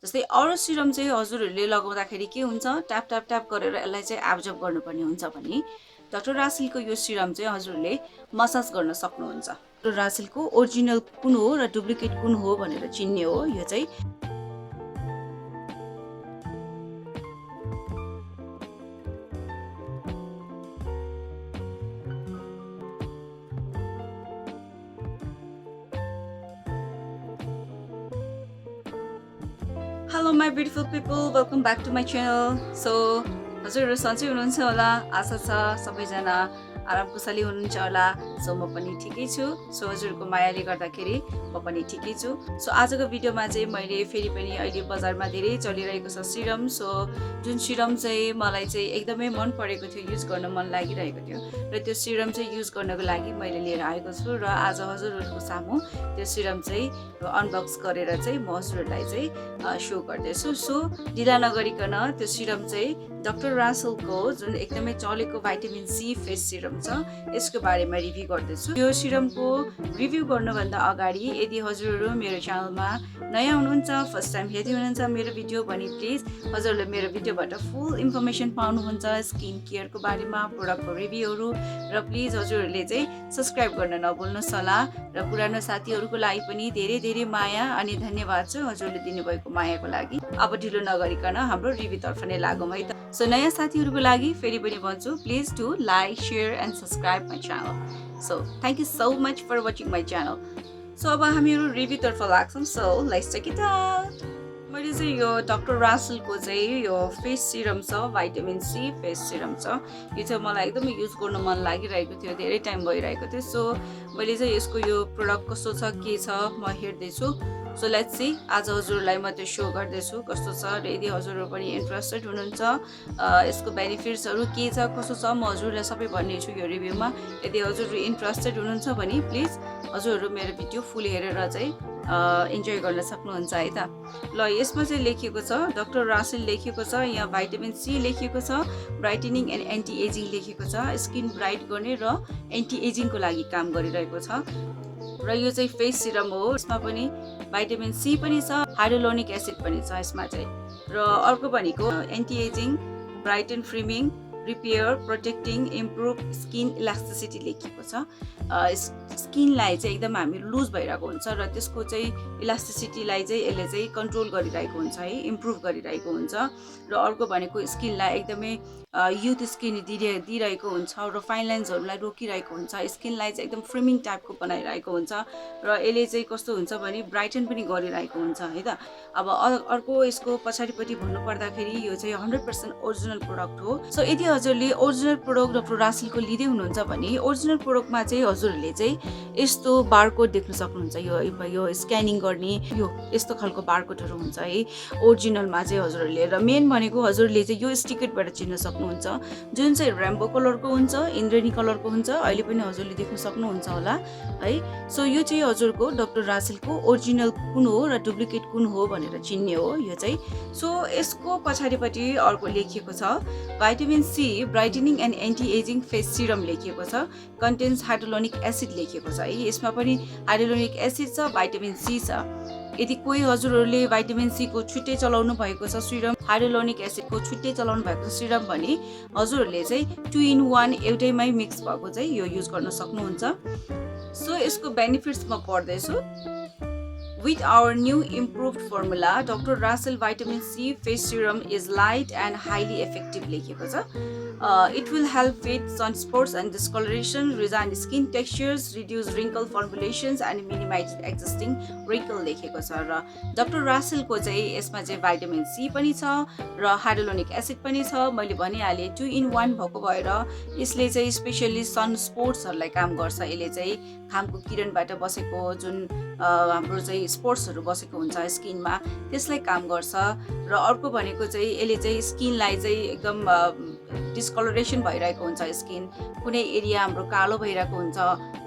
जस्तै अरू सिरम चाहिँ हजुरहरूले लगाउँदाखेरि के हुन्छ ट्याप ट्याप ट्याप गरेर यसलाई चाहिँ एब्जर्ब गर्नुपर्ने हुन्छ भने डाक्टर रासेलको यो सिरम चाहिँ हजुरहरूले मसाज गर्न सक्नुहुन्छ। डाक्टर रासेलको ओरिजिनल कुन हो र डुप्लिकेट कुन हो भनेर चिन्ने हो यो चाहिँ। Hello my beautiful people, welcome back to my channel. So हजुरहरु सन्चै हुनुहुन्छ होला, आशा छ सबैजना आराम कुशली हुनुहुन्छ होला। सो म पनि ठिकै छु। सो हजुरको मायाले गर्दाखेरि म पनि ठिकै छु। सो आजको भिडियोमा चाहिँ मैले फेरि पनि अहिले बजारमा धेरै चलिरहेको छ सिरम। सो जुन सिरम चाहिँ मलाई चाहिँ एकदमै मन परेको थियो, युज गर्न मन लागिरहेको थियो र त्यो सिरम चाहिँ युज गर्नको लागि मैले लिएर आएको छु र आज हजुरहरुको सामु त्यो सिरम चाहिँ अनबक्स गरेर चाहिँ म हजुरहरुलाई चाहिँ शो गर्दैछु। सो ढिला नगरिकन त्यो सिरम चाहिँ डाक्टर रासेलको जुन एकदमै चलेको भाइटामिन सी फेस सिरम छ यसको बारेमा रिभ्यू गर्दैछु। यो सिरमको रिभ्यू गर्नुभन्दा अगाडि यदि हजुरहरु मेरो च्यानलमा नयाँ हुनुहुन्छ, फर्स्ट टाइम हेर्दै हुनुहुन्छ मेरो भिडियो भने प्लिज हजुरहरुले मेरो भिडियोबाट फुल इन्फर्मेसन पाउनुहुन्छ स्किन केयरको बारेमा, प्रोडक्टको रिभ्यूहरु र प्लिज हजुरहरुले चाहिँ सब्स्क्राइब गर्न नभुल्नुहोस् होला र पुरानो साथीहरुको लागि पनि धेरै धेरै माया अनि धन्यवाद छ हजुरले दिनुभएको मायाको लागि। अब ढिलो नगरिकन हाम्रो रिभ्यू तर्फ नै लागौँ है त। सो नयाँ साथीहरुको लागि फेरि पनि भन्छु please do like, share and subscribe my channel. So thank you so much for watching my channel. So अब हामीहरू रिभ्यू तर्फ लाग्छौँ। So let's check it out. मैले चाहिँ यो डाक्टर रासेलको चाहिँ यो फेस सिरम छ, भाइटामिन सी फेस सिरम छ। यो चाहिँ मलाई एकदमै युज गर्न मन लागिरहेको थियो, धेरै टाइम भइरहेको थियो। सो मैले चाहिँ यसको यो प्रोडक्ट कस्तो छ के छ म हेर्दैछु। सो लेट्स सी, आज हजुरलाई म त्यो शो गर्दैछु कस्तो छ र यदि हजुरहरू पनि इन्ट्रेस्टेड हुनुहुन्छ यसको बेनिफिट्सहरू के छ कस्तो छ म हजुरलाई सबै भन्नेछु यो रिभ्यूमा। यदि हजुरहरू इन्ट्रेस्टेड हुनुहुन्छ भने प्लिज हजुरहरू मेरो भिडियो फुल हेरेर चाहिँ इन्जोय गर्न सक्नुहुन्छ है त। ल यसमा चाहिँ लेखिएको छ डाक्टर रासेल लेखिएको छ, यहाँ भाइटामिन सी लेखिएको छ, ब्राइटनिङ एन्ड एन्टी एजिङ लेखिएको छ, स्किन ब्राइट गर्ने र एन्टी एजिङको लागि काम गरिरहेको छ र यो चाहिँ फेस सिरम हो। यसमा पनि भाइटामिन सी पनि छ, हाइड्रोलोनिक एसिड पनि छ यसमा चाहिँ। र अर्को भनेको anti aging, brighten, firming, repair, protecting, improve skin elasticity लेखिएको छ। स्किनलाई चाहिँ एकदम हामी लुज भइरहेको हुन्छ र त्यसको चाहिँ इलास्टिसिटीलाई चाहिँ यसले चाहिँ कन्ट्रोल गरिरहेको हुन्छ है, इम्प्रुभ गरिरहेको हुन्छ। र अर्को भनेको स्किनलाई एकदमै युथ स्किन दिइरहेको हुन्छ र फाइन लाइन्सहरूलाई रोकिरहेको हुन्छ, स्किनलाई चाहिँ एकदम फ्रिमिङ टाइपको बनाइरहेको हुन्छ र यसले चाहिँ कस्तो हुन्छ भने ब्राइटन पनि गरिरहेको हुन्छ है त। अब अर्को यसको पछाडिपट्टि भन्नुपर्दाखेरि यो चाहिँ 100% ओरिजिनल प्रोडक्ट हो। सो यदि हजुरले ओरिजिनल प्रोडक्ट डाक्टर रासेलको लिँदै हुनुहुन्छ भने ओरिजिनल प्रोडक्टमा चाहिँ हजुरहरूले चाहिँ यस्तो बारकोड देख्न सक्नुहुन्छ। यो स्क्यानिङ गर्ने यो यस्तो खालको बारकोडहरू हुन्छ है ओरिजिनलमा चाहिँ हजुरहरूले। र मेन भनेको हजुरले चाहिँ यो स्टिकरबाट चिन्न सक्नुहुन्छ जुन चाहिँ रेम्बो कलरको हुन्छ, इन्द्रेणी कलरको हुन्छ, अहिले पनि हजुरले देख्न सक्नुहुन्छ होला है। सो यो चाहिँ हजुरको डाक्टर रासेलको ओरिजिनल कुन हो र डुप्लिकेट कुन हो भनेर चिन्ने हो यो चाहिँ। सो यसको पछाडिपट्टि अर्को लेखिएको छ vitamin C brightening and anti aging face serum लेखिएको छ, कन्टेन्स हाइड्रोलोनिक एसिड लेखिएको छ है। यसमा पनि हाइड्रोलोनिक एसिड छ, भाइटामिन सी छ। यदि कोही हजुरहरूले भाइटामिन सी को छुट्टै चलाउनु भएको छ सिरम, हाइड्रोलोनिक एसिडको छुट्टै चलाउनु भएको छ सिरम भने हजुरहरूले चाहिँ 2 in 1 एउटैमै मिक्स भएको चाहिँ यो युज गर्न सक्नुहुन्छ। सो यसको बेनिफिट्स म पढ्दैछु। With our new improved formula, Dr. Rashel Vitamin C Face Serum is light and highly effective लेखिएको छ। It will help with sunspots and discoloration, resign skin textures, reduce wrinkle formulations and minimize existing wrinkle लेखिएको छ। र doctor रासेलको चाहिँ यसमा चाहिँ vitamin C पनि छ र हाइड्रोलोनिक एसिड पनि छ। मैले भनिहालेँ 2 in 1 भएको भएर यसले चाहिँ स्पेसली सनस्पोट्सहरूलाई काम गर्छ। यसले चाहिँ घामको किरणबाट बसेको जुन हाम्रो चाहिँ स्पोट्सहरू बसेको हुन्छ स्किनमा त्यसलाई काम गर्छ। र अर्को भनेको चाहिँ यसले चाहिँ स्किनलाई चाहिँ एकदम डिस्कलरेसन भइरहेको हुन्छ, स्किन कुनै एरिया हाम्रो कालो भइरहेको हुन्छ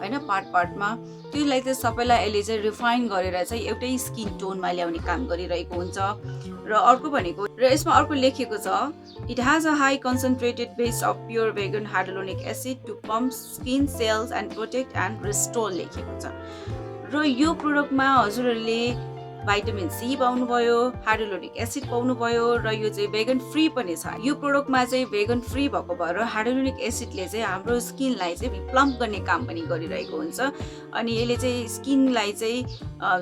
हैन पार्टमा, त्यसलाई चाहिँ सबैलाई यसले चाहिँ रिफाइन गरेर चाहिँ एउटै स्किन टोनमा ल्याउने काम गरिरहेको हुन्छ। र अर्को भनेको र यसमा अर्को लेखिएको छ it has a high concentrated base of pure vegan hyaluronic acid to plump skin cells and protect and restore लेखिएको छ। र यो प्रोडक्टमा हजुरहरूले भाइटामिन सी पाउनुभयो, हाइड्रोलोनिक एसिड पाउनुभयो र यो चाहिँ भेगन फ्री पनि छ। यो प्रोडक्टमा चाहिँ भेगन फ्री भएको भएर हाइड्रोलोनिक एसिडले चाहिँ हाम्रो स्किनलाई चाहिँ प्लम्प गर्ने काम पनि गरिरहेको हुन्छ अनि यसले चाहिँ स्किनलाई चाहिँ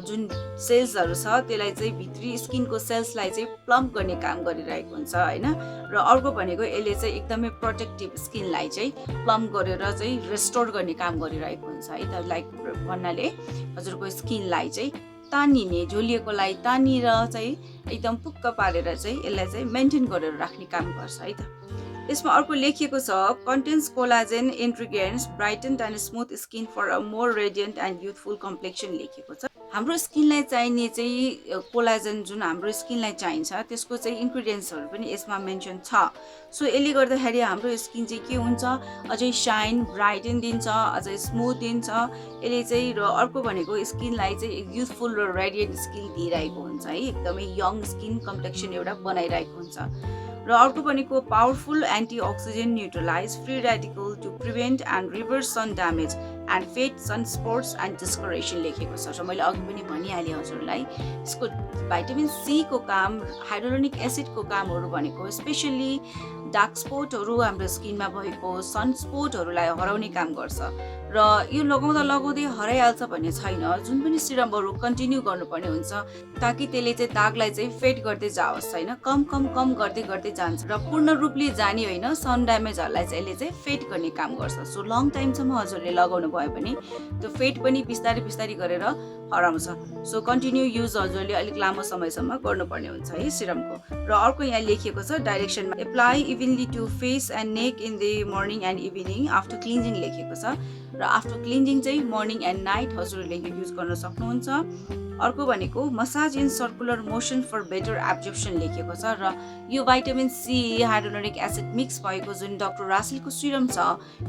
जुन सेल्सहरू छ त्यसलाई चाहिँ भित्री स्किनको सेल्सलाई चाहिँ प्लम्प गर्ने काम गरिरहेको हुन्छ हैन। र अर्को भनेको यसले चाहिँ एकदमै प्रोटेक्टिभ स्किनलाई चाहिँ प्लम्प गरेर चाहिँ रेस्टोर गर्ने काम गरिरहेको हुन्छ है त। लाइक भन्नाले हजुरको स्किनलाई चाहिँ तानिने झोलिएकोलाई तानेर चाहिँ एकदम पुक्क पारेर चाहिँ यसलाई चाहिँ मेन्टेन गरेर राख्ने काम गर्छ है त। यसमा अर्को लेखिएको छ contains collagen ingredients brighten and smooth skin for a more radiant and youthful complexion लेखिएको छ। हाम्रो स्किनलाई चाहिने चाहिँ कोलाजेन जुन हाम्रो स्किनलाई चाहिन्छ त्यसको चाहिँ इन्ग्रेडिएन्ट्सहरू पनि यसमा मेन्सन छ। सो यसले गर्दाखेरि हाम्रो स्किन चाहिँ के हुन्छ अझै साइन ब्राइटन दिन्छ, अझै स्मुथ दिन्छ यसले चाहिँ। र अर्को भनेको स्किनलाई चाहिँ युथफुल र रेडियन्ट स्किन दिइरहेको हुन्छ है, एकदमै यङ स्किन कम्प्लेक्सन एउटा बनाइरहेको हुन्छ। र अर्को भनेको powerful antioxidant neutralize free radical to prevent and reverse sun damage and fade sun spots and discoloration लेखेको छ। र मैले अघि पनि भनिहालेँ हजुरलाई यसको भाइटामिन सी को काम, हाइड्रोलोनिक एसिडको कामहरू भनेको स्पेसल्ली डार्क स्पटहरू हाम्रो स्किनमा भएको सन स्पटहरूलाई हराउने काम गर्छ। र यो लगाउँदा लगाउँदै हराइहाल्छ भन्ने छैन, जुन पनि सिरमहरू कन्टिन्यू गर्नुपर्ने हुन्छ ताकि त्यसले चाहिँ दागलाई चाहिँ फेड गर्दै जाओस् होइन, कम कम कम गर्दै गर्दै जान्छ र पूर्ण रूपले जाने होइन, सन ड्यामेजहरूलाई चाहिँ यसले चाहिँ फेड गर्ने काम गर्छ। सो लङ टाइमसम्म हजुरले लगाउनु भयो भने त्यो फेड पनि बिस्तारै बिस्तारै गरेर हराउँछ। सो कन्टिन्यू युज हजुरले अलिक लामो समयसम्म गर्नुपर्ने हुन्छ है सिरमको। र अर्को यहाँ लेखिएको छ डाइरेक्सनमा apply evenly to face and neck in the morning and evening after cleansing लेखिएको छ। र आफ्टर क्लिन्जिङ चाहिँ मर्निङ एन्ड नाइट हजुरले यो युज गर्न सक्नुहुन्छ। अर्को भनेको massage in circular motion for better absorption लेखिएको छ। र यो vitamin C hyaluronic acid mix भएको जुन डाक्टर रासेलको सिरम छ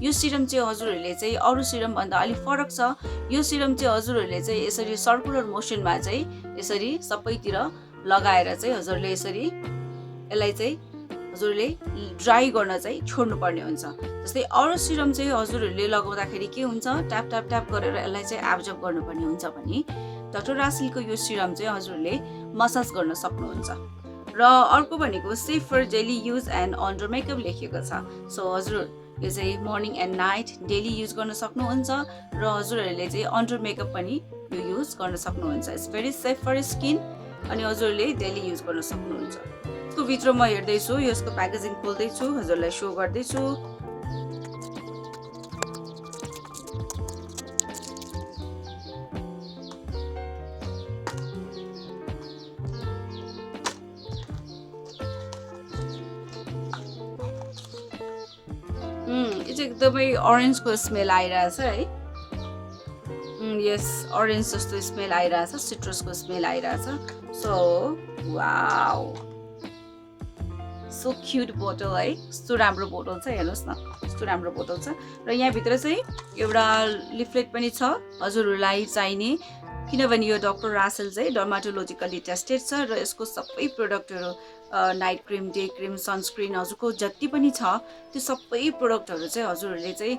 यो सिरम चाहिँ हजुरहरूले चाहिँ अरू सिरमभन्दा अलिक फरक छ। यो सिरम चाहिँ हजुरहरूले चाहिँ यसरी सर्कुलर मोसनमा चाहिँ यसरी सबैतिर लगाएर चाहिँ हजुरले यसरी यसलाई चाहिँ हजुरले ड्राई गर्न चाहिँ छोड्नुपर्ने हुन्छ। जस्तै अरू सिरम चाहिँ हजुरहरूले लगाउँदाखेरि के हुन्छ ट्याप ट्याप ट्याप गरेर यसलाई चाहिँ एब्जर्ब गर्नुपर्ने हुन्छ भने डाक्टर रासेलको यो सिरम चाहिँ हजुरले मसाज गर्न सक्नुहुन्छ। र अर्को भनेको safe for daily use and under makeup लेखिएको छ। सो हजुर यो चाहिँ morning and night daily use गर्न सक्नुहुन्छ र हजुरहरूले चाहिँ अन्डर मेकअप पनि यो युज गर्न सक्नुहुन्छ। It's very safe for skin अनि हजुरले डेली युज गर्न सक्नुहुन्छ। यसको भित्र म हेर्दैछु, यसको प्याकेजिङ खोल्दैछु, हजुरलाई सो गर्दैछु। यो चाहिँ एकदमै अरेन्जको स्मेल आइरहेछ है। यस अरेन्ज जस्तो स्मेल आइरहेछ, सिट्रसको स्मेल आइरहेछ। सो वाउ सो क्युट बोतल है, कस्तो राम्रो बोतल छ, हेर्नुहोस् न कस्तो राम्रो बोतल छ। र यहाँभित्र चाहिँ एउटा लिफलेट पनि छ हजुरहरूलाई चाहिने, किनभने यो डाक्टर रासेल चाहिँ डर्माटोलोजिकली टेस्टेड छ र यसको सबै प्रोडक्टहरू night cream, day cream, sunscreen हजुरको जति पनि छ त्यो सबै प्रोडक्टहरू चाहिँ हजुरहरूले चाहिँ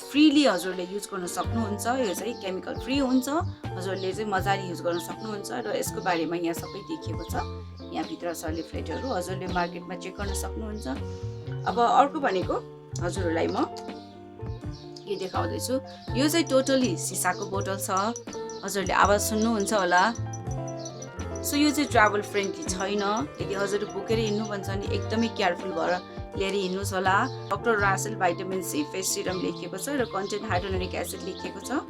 फ्रीली हजुरले युज गर्न सक्नुहुन्छ। यो चाहिँ केमिकल फ्री हुन्छ, हजुरले चाहिँ मजाले युज गर्न सक्नुहुन्छ। र यसको बारेमा यहाँ सबै देखिएको छ, यहाँभित्र छ लिफलेटहरू, हजुरले मार्केटमा चेक गर्न सक्नुहुन्छ। अब अर्को भनेको हजुरहरूलाई म के देखाउँदैछु, यो चाहिँ टोटली सिसाको बोतल छ, हजुरले आवाज सुन्नुहुन्छ होला। सो यो चाहिँ ट्राभल फ्रेन्डली छैन, यदि हजुर बोकेर हिँड्नु भन्छ भने एकदमै केयरफुल भएर लिएर हिँड्नुहोस् होला। Doctor Rashel vitamin C face serum लेखिएको छ र कन्टेन्ट हाइड्रोलोनिक एसिड लेखिएको छ।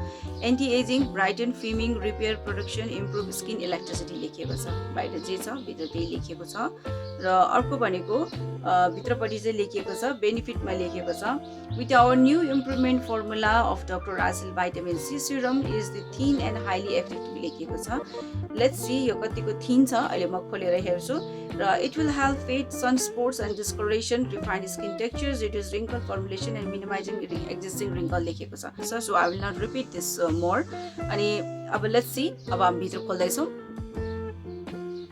Anti aging, brighten, firming, repair, production, improve skin electricity लेखिएको छ। बाहिर जे छ भित्र त्यही लेखिएको छ। र अर्को भनेको भित्रपट्टि चाहिँ लेखिएको छ, बेनिफिटमा लेखिएको छ with our new improvement formula of doctor Rashel vitamin C serum is the thin and highly effective लेखिएको छ। लेट्स सी यो कतिको थिन छ, अहिले म खोलेर हेर्छु। र it will help fade sun spots and discolouration, refine skin textures, reduce wrinkle formulation and minimising existing wrinkle लेखेको छ। So I will not repeat this more. अनि अब लेट्स सी, अब हामी भित्र खोल्दैछौँ।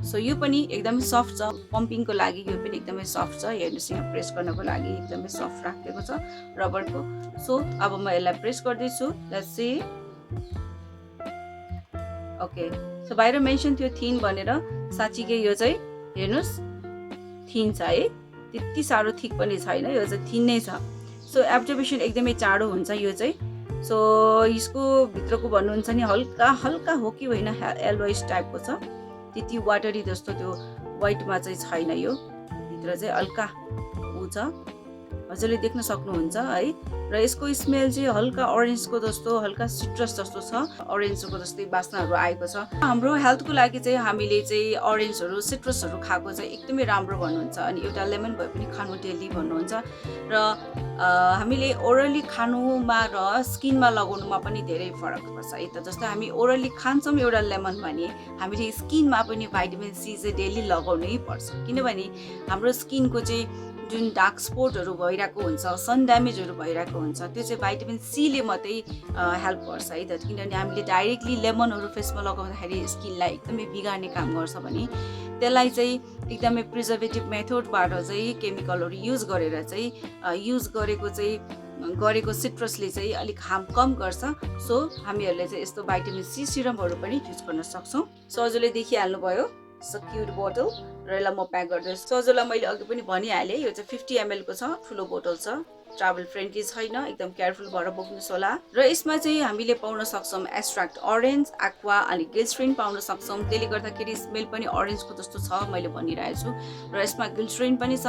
सो यो पनि एकदमै सफ्ट छ, पम्पिङको लागि यो पनि एकदमै सफ्ट छ, हेर्नुहोस् यहाँ प्रेस गर्नको लागि एकदमै सफ्ट राखिदिएको छ रबरको। सो अब म यसलाई प्रेस गर्दैछु, लेट्स सी। ओके सो बाहिर मेन्सन थियो थिन भनेर साँच्चीकै यो चाहिँ हेर्नुहोस् थिन छ है त्यति साह्रो थिक पनि छैन यो चाहिँ थिन नै छ सो एब्जर्बेसन एकदमै चाँडो हुन्छ यो चाहिँ सो यसको भित्रको भन्नुहुन्छ नि हल्का हल्का हो कि होइन एलोइस टाइपको छ त्यति वाटरी जस्तो त्यो वाइटमा चाहिँ छैन यो भित्र चाहिँ हल्का ऊ छ हजुरले देख्न सक्नुहुन्छ है र यसको स्मेल चाहिँ हल्का अरेन्जको जस्तो हल्का सिट्रस जस्तो छ अरेन्जको जस्तै बास्नाहरू आएको छ हाम्रो हेल्थको लागि चाहिँ हामीले चाहिँ अरेन्जहरू सिट्रसहरू खाएको चाहिँ एकदमै राम्रो भन्नुहुन्छ अनि एउटा लेमन भए पनि खानु डेली भन्नुहुन्छ र हामीले ओरली खानुमा र स्किनमा लगाउनुमा पनि धेरै फरक पर्छ है त जस्तो हामी ओरली खान्छौँ एउटा लेमन भने हामीले स्किनमा पनि भाइटामिन सी चाहिँ डेली लगाउनै पर्छ किनभने हाम्रो स्किनको चाहिँ जुन डार्क स्पोटहरू भइरहेको हुन्छ सन ड्यामेजहरू भइरहेको हुन्छ त्यो चाहिँ भाइटामिन सीले मात्रै हेल्प गर्छ है त किनभने हामीले डाइरेक्टली लेमनहरू फेसमा लगाउँदाखेरि स्किनलाई एकदमै बिगार्ने काम गर्छ भने त्यसलाई चाहिँ एकदमै प्रिजर्भेटिभ मेथडबाट चाहिँ केमिकलहरू युज गरेर चाहिँ युज गरेको सिट्रसले चाहिँ अलिक हार्म कम गर्छ सो हामीहरूले चाहिँ यस्तो भाइटामिन सी सिरमहरू पनि युज गर्न सक्छौँ सो हजुरले देखिहाल्नुभयो क्युट बोटल र यसलाई म प्याक गर्दैछु सो हजुरलाई मैले अघि पनि भनिहालेँ यो चाहिँ 50 ml को छ ठुलो बोटल छ ट्राभल फ्रेन्डली छैन एकदम केयरफुल भएर बोक्नुहोस् होला र यसमा चाहिँ हामीले पाउन सक्छौँ एक्सट्र्याक्ट अरेन्ज एक्वा अनि ग्लिसरिन पाउन सक्छौँ त्यसले गर्दाखेरि स्मेल पनि अरेन्जको जस्तो छ मैले भनिरहेको छु र यसमा ग्लिसरिन पनि छ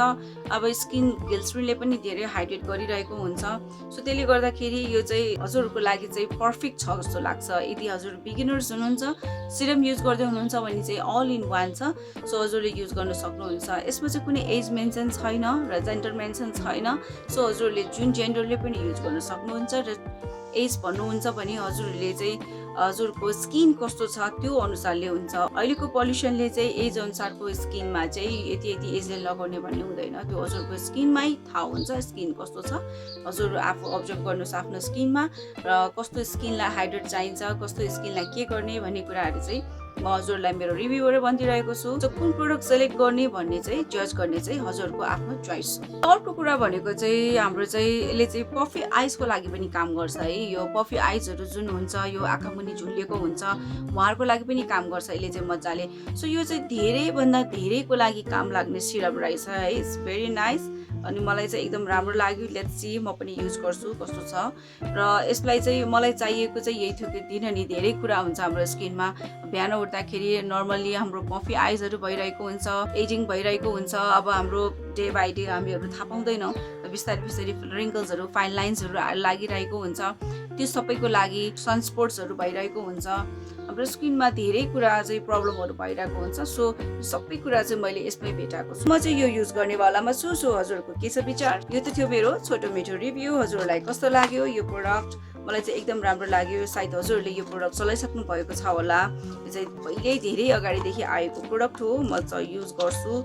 अब स्किन ग्लिसरिनले पनि धेरै हाइड्रेट गरिरहेको हुन्छ सो त्यसले गर्दाखेरि यो चाहिँ हजुरहरूको लागि चाहिँ पर्फेक्ट छ जस्तो लाग्छ यदि हजुर बिगिनर्स हुनुहुन्छ सिरम युज गर्दै हुनुहुन्छ भने चाहिँ अल इन वान छ सो हजुरले युज गर्न सक्नुहुन्छ यसमा चाहिँ कुनै एज मेन्सन छैन र जेन्डर मेन्सन छैन सो हजुर जुन जेन्डरले पनि युज गर्न सक्नुहुन्छ र एज भन्नुहुन्छ भने हजुरहरूले चाहिँ हजुरको स्किन कस्तो छ त्यो अनुसारले हुन्छ अहिलेको पल्युसनले चाहिँ एज अनुसारको स्किनमा चाहिँ यति यति एजले लगाउने भन्ने हुँदैन त्यो हजुरको स्किनमै थाहा हुन्छ स्किन कस्तो छ हजुर आफू अब्जर्भ गर्नुहोस् आफ्नो स्किनमा र कस्तो स्किनलाई हाइड्रेट चाहिन्छ कस्तो स्किनलाई के गर्ने भन्ने कुराहरू चाहिँ म हजुरलाई मेरो रिभ्यूबाट भनिदिरहेको छु कुन प्रोडक्ट सेलेक्ट गर्ने भन्ने चाहिँ जज गर्ने चाहिँ हजुरको आफ्नो चोइस हो अर्को कुरा भनेको चाहिँ हाम्रो चाहिँ यसले चाहिँ पफी आइजको लागि पनि काम गर्छ है यो पफी आइजहरू जुन हुन्छ यो आँखा मुनि झुलिएको हुन्छ उहाँहरूको लागि पनि काम गर्छ यसले चाहिँ मजाले सो यो चाहिँ धेरैभन्दा धेरैको लागि काम लाग्ने सिरम रहेछ है इट्स भेरी नाइस अनि मलाई चाहिँ एकदम राम्रो लाग्यो लेट्स सी म पनि युज गर्छु कस्तो छ र यसलाई चाहिँ मलाई चाहिएको चाहिँ यही थियो किनभने धेरै कुरा हुन्छ हाम्रो स्किनमा बिहान उठ्दाखेरि नर्मल्ली हाम्रो पफी आइजहरू भइरहेको हुन्छ एजिङ भइरहेको हुन्छ अब हाम्रो डे बाई डे हामीहरू थाहा पाउँदैनौँ बिस्तारै बिस्तारै रिङ्कल्सहरू फाइन लाइन्सहरू लागिरहेको हुन्छ त्यो सबैको लागि सनस्पोट्सहरू भइरहेको हुन्छ हाम्रो स्किनमा धेरै कुरा चाहिँ प्रब्लमहरू भइरहेको हुन्छ सो सबै कुरा चाहिँ मैले यसमै भेटाएको छु म चाहिँ यो युज गर्नेवालामा छु सो हजुरको के छ विचार यो त थियो मेरो छोटो मिठो रिभ्यू हजुरलाई कस्तो लाग्यो यो प्रोडक्ट मलाई चाहिँ एकदम राम्रो लाग्यो सायद हजुरहरूले यो प्रोडक्ट चलाइसक्नु भएको छ होला यो चाहिँ पहिल्यै धेरै अगाडिदेखि आएको प्रोडक्ट हो म चाहिँ युज गर्छु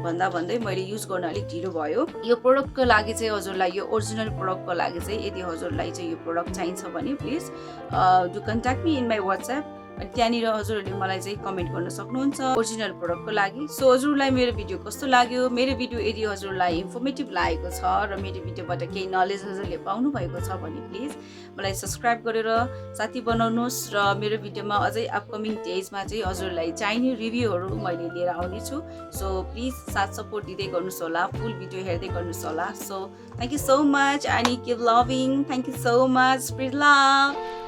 भन्दै मैले युज गर्न अलिक ढिलो भयो यो प्रोडक्टको लागि चाहिँ हजुरलाई यो ओरिजिनल प्रोडक्टको लागि चाहिँ यदि हजुरलाई चाहिँ यो प्रोडक्ट चाहिन्छ भने please do contact me in my WhatsApp अनि त्यहाँनिर हजुरहरूले मलाई चाहिँ कमेन्ट गर्न सक्नुहुन्छ ओरिजिनल प्रोडक्टको लागि सो हजुरलाई मेरो भिडियो कस्तो लाग्यो मेरो भिडियो यदि हजुरलाई इन्फर्मेटिभ लागेको छ र मेरो भिडियोबाट केही नलेज हजुरले पाउनु भएको छ भने प्लिज मलाई सब्सक्राइब गरेर साथी बनाउनुहोस् र मेरो भिडियोमा अझै अपकमिङ डेजमा चाहिँ हजुरलाई चाहिने रिभ्यूहरू मैले लिएर आउने छु सो प्लिज साथ सपोर्ट दिँदै गर्नुहोस् होला फुल भिडियो हेर्दै गर्नुहोस् होला so thank you so much and keep loving thank you so much spread love